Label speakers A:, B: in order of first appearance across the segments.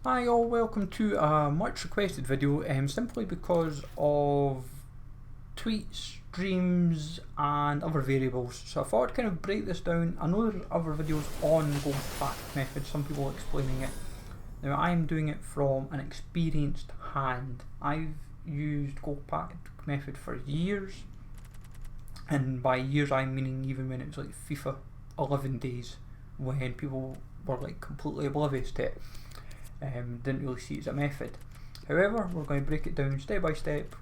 A: Hi all, welcome to a much requested video simply because of tweets, streams and other variables. So I thought I'd kind of break this down. I know there's other videos on Pac Method, some people explaining it. Now I'm doing it from an experienced hand. I've used Pac Method for years, and by years I'm meaning even when it was like FIFA 11 days, when people were like completely oblivious to it. Didn't really see it as a method. However, we're going to break it down step by step,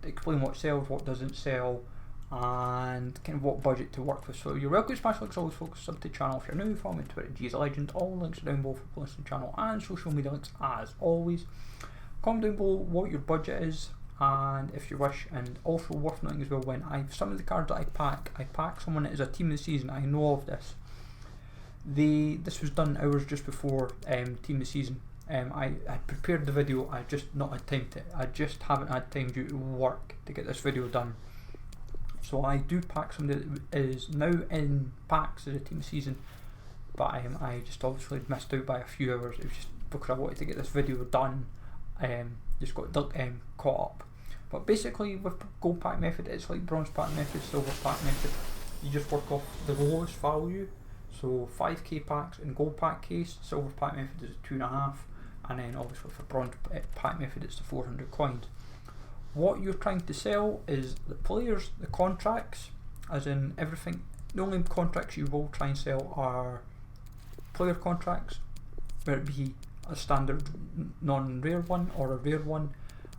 A: explain what sells, what doesn't sell, and kind of what budget to work with. So you're welcome to smash links, always focus, sub to the channel if you're new, follow me on Twitter, G's a Legend, all links are down below for links to the channel and social media links as always. Comment down below what your budget is and if you wish, and also worth noting as well, when some of the cards that I pack someone that is a team of the season. I know of this. This was done hours just before team of the season. I prepared the video, I just not had time to. I just haven't had time due to work to get this video done. So I do pack somebody that is now in packs as a team season, but I just obviously missed out by a few hours. It was just because I wanted to get this video done. Just got caught up. But basically with gold pack method, it's like bronze pack method, silver pack method. You just work off the lowest value. So 5k packs in gold pack case, silver pack method is 2.5, and then obviously for bronze pack method it's the 400 coins. What you're trying to sell is the players, the contracts, as in everything. The only contracts you will try and sell are player contracts, whether it be a standard non-rare one or a rare one,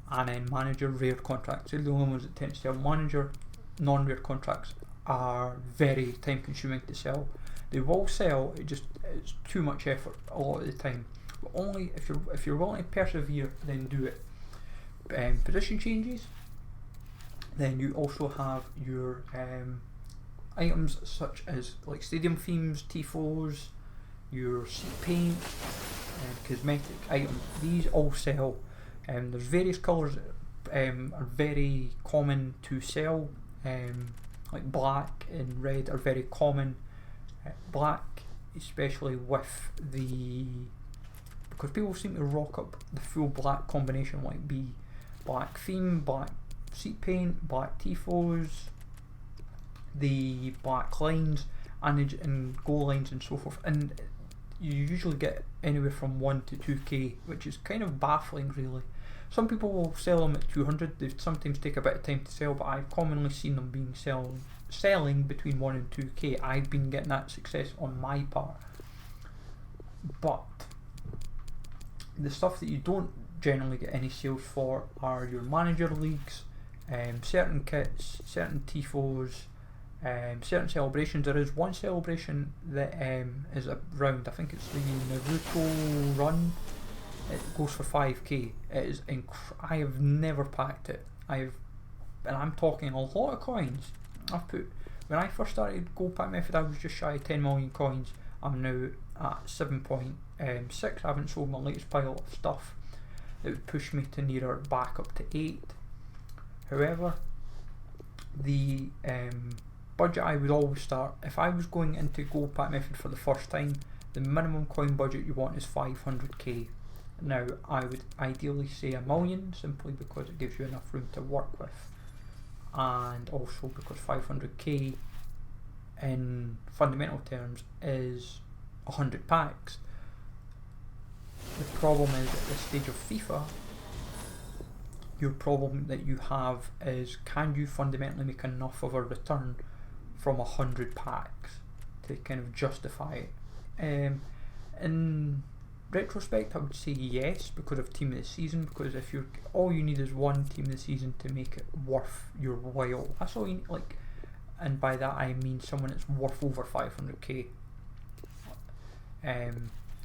A: and then manager rare contracts. They're the only ones that tend to sell. Manager non-rare contracts are very time consuming to sell. They will sell, it's too much effort a lot of the time. But only if you're willing to persevere, then do it. Position changes. Then you also have your items such as like stadium themes, tifos, your seat paint, cosmetic items. These all sell. There's various colours that are very common to sell. Like black and red are very common. Black, especially with because people seem to rock up the full black combination, like black theme, black seat paint, black tifos, the black lines and goal lines and so forth, and you usually get anywhere from 1 to 2k, which is kind of baffling really. Some people will sell them at 200, they sometimes take a bit of time to sell, but I've commonly seen them being selling between 1 and 2k. I've been getting that success on my part. But the stuff that you don't generally get any sales for are your manager leagues, certain kits, certain tifos, certain celebrations. There is one celebration that is around, I think it's the Naruto run. It goes for 5k. It is I have never packed it. And I'm talking a lot of coins. When I first started gold pack method, I was just shy of 10 million coins. I'm now at 7.6. I haven't sold my latest pile of stuff. It would push me to nearer back up to 8. However, the budget I would always start, if I was going into gold pack method for the first time, the minimum coin budget you want is 500k. Now I would ideally say 1 million, simply because it gives you enough room to work with, and also because 500k in fundamental terms is 100 packs. The problem is, at this stage of FIFA, your problem that you have is, can you fundamentally make enough of a return from 100 packs to kind of justify it? In retrospect, I would say yes, because of team of the season. Because if all you need is one team of the season to make it worth your while. That's all you need, like, and by that I mean someone that's worth over 500k.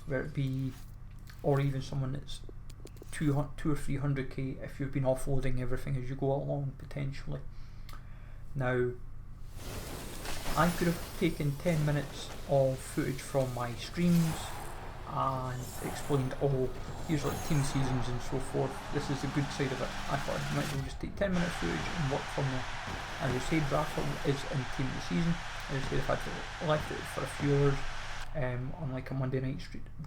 A: Whether it be, or even someone that's 200 or 300k if you've been offloading everything as you go along potentially. Now, I could have taken 10 minutes of footage from my streams and explained, here's like team seasons and so forth. This is the good side of it. I thought I might as well just take 10 minutes footage and work from there. As I said, Rafa is in team of the season. As I said, I've had to left it for a few hours on like a Monday night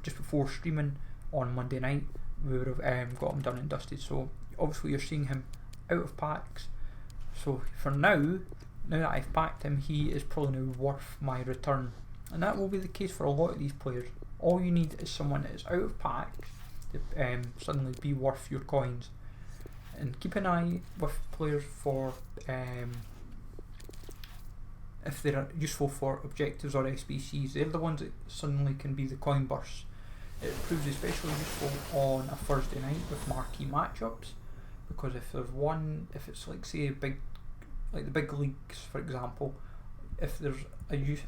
A: just before streaming. on Monday night, we would have got him done and dusted. So obviously you're seeing him out of packs. So for now that I've packed him, he is probably now worth my return. And that will be the case for a lot of these players. All you need is someone that is out of packs to suddenly be worth your coins. And keep an eye with players for if they're useful for objectives or SBCs. They're the ones that suddenly can be the coin bursts. It proves especially useful on a Thursday night with marquee matchups, because if it's like say the big leagues for example, if there's a use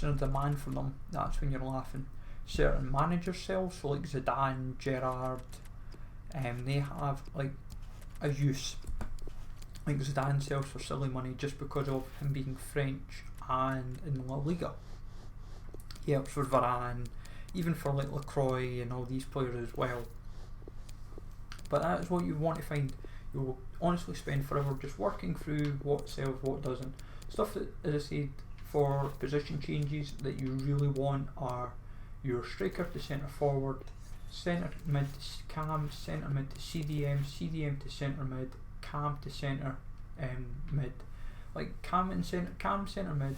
A: and a demand for them, that's when you're laughing. Certain managers sell, so like Zidane, Gerrard, they have like a use. Like Zidane sells for silly money just because of him being French and in La Liga. He helps for Varane, even for like Lacroix and all these players as well. But that is what you want to find. You will honestly spend forever just working through what sells, what doesn't. Stuff that, as I said, for position changes that you really want are your striker to centre forward, centre mid to cam, centre mid to CDM, CDM to centre mid, cam to centre mid. Like cam centre mid,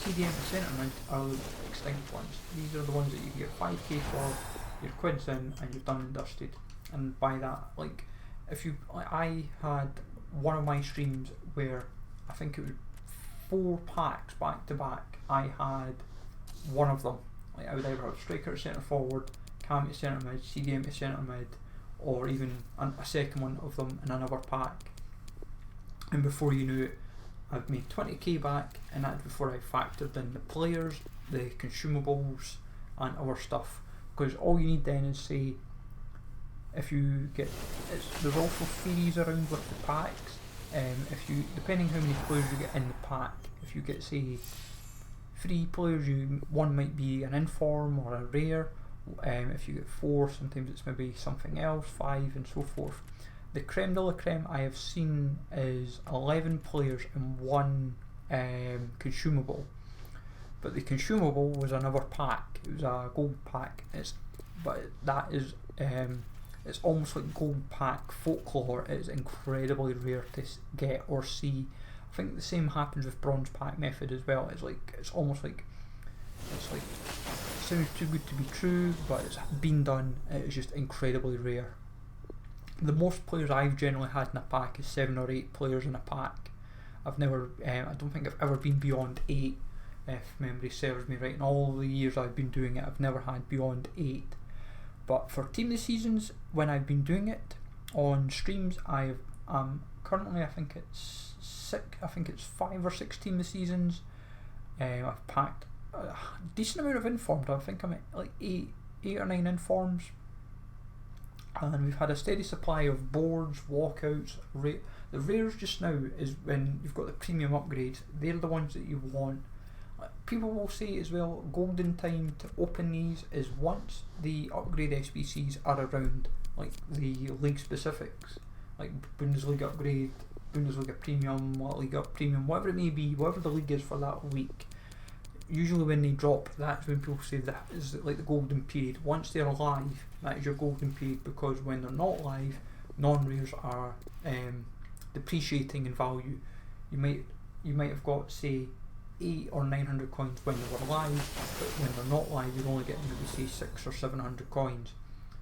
A: CDM to centre mid are the extinct ones. These are the ones that you can get 5k for, your quids in, and you're done and dusted. And by that, like I had one of my streams where I think it was 4 packs back to back. I had one of them. Like I would either have striker to centre forward, cam to centre mid, CDM to centre mid, or even a second one of them in another pack. And before you knew it, I've made 20k back, and that's before I factored in the players, the consumables, and other stuff. Because all you need then is say, if you get, there's also fees around with the packs. If you, depending how many players you get in the pack, if you get say 3 players, one might be an inform or a rare. If you get 4, sometimes it's maybe something else, 5 and so forth. The creme de la creme I have seen is 11 players in one consumable, but the consumable was another pack. It was a gold pack. It's almost like gold pack folklore. It is incredibly rare to get or see. I think the same happens with bronze pack method as well. It's almost like it sounds too good to be true, but it's been done. It is just incredibly rare. The most players I've generally had in a pack is 7 or 8 players in a pack. I've never, I don't think I've ever been beyond 8, if memory serves me right. In all the years I've been doing it, I've never had beyond 8. But for team of the seasons, when I've been doing it on streams, currently I think it's 5 or 6 team of the seasons. I've packed a decent amount of informed. I think I'm at like 8 or 9 informs. And we've had a steady supply of boards, walkouts. The rares just now is when you've got the premium upgrades. They're the ones that you want. People will say as well, golden time to open these is once the upgrade SBCs are around, like the league specifics, like Bundesliga upgrade, Bundesliga premium, La Liga premium, whatever it may be, whatever the league is for that week. Usually when they drop, that's when people say that is like the golden period. Once they're live, that is your golden period, because when they're not live, non-rares are depreciating in value. You might have got say 800 or 900 coins when they were live, but when they're not live, you're only getting maybe say 600 or 700 coins.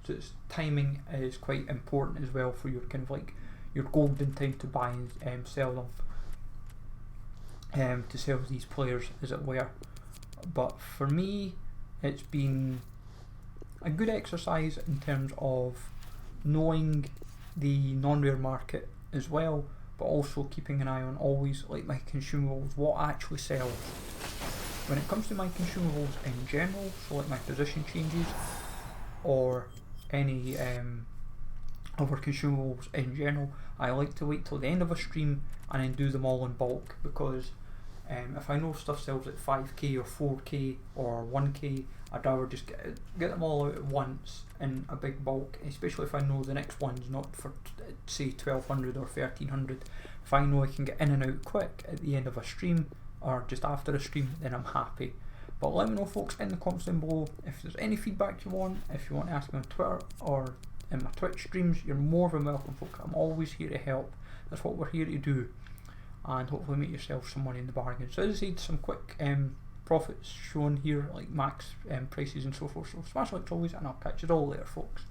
A: So timing is quite important as well for your kind of like your golden time to buy and sell them, to sell these players, as it were. But for me, it's been a good exercise in terms of knowing the non-rare market as well, but also keeping an eye on always like my consumables, what actually sells. When it comes to my consumables in general, so like my position changes or any other consumables in general, I like to wait till the end of a stream and then do them all in bulk, because if I know stuff sells at 5k or 4k or 1k, I'd rather just get them all out at once in a big bulk, especially if I know the next one's not for say 1200 or 1300. If I know I can get in and out quick at the end of a stream or just after a stream, then I'm happy. But let me know, folks, in the comments down below if there's any feedback you want. If you want to ask me on Twitter or in my Twitch streams, you're more than welcome, folks. I'm always here to help. That's what we're here to do, and hopefully make yourself some money in the bargain. So as I said, some quick profits shown here, like max prices and so forth. So smash like always, and I'll catch you all later, folks.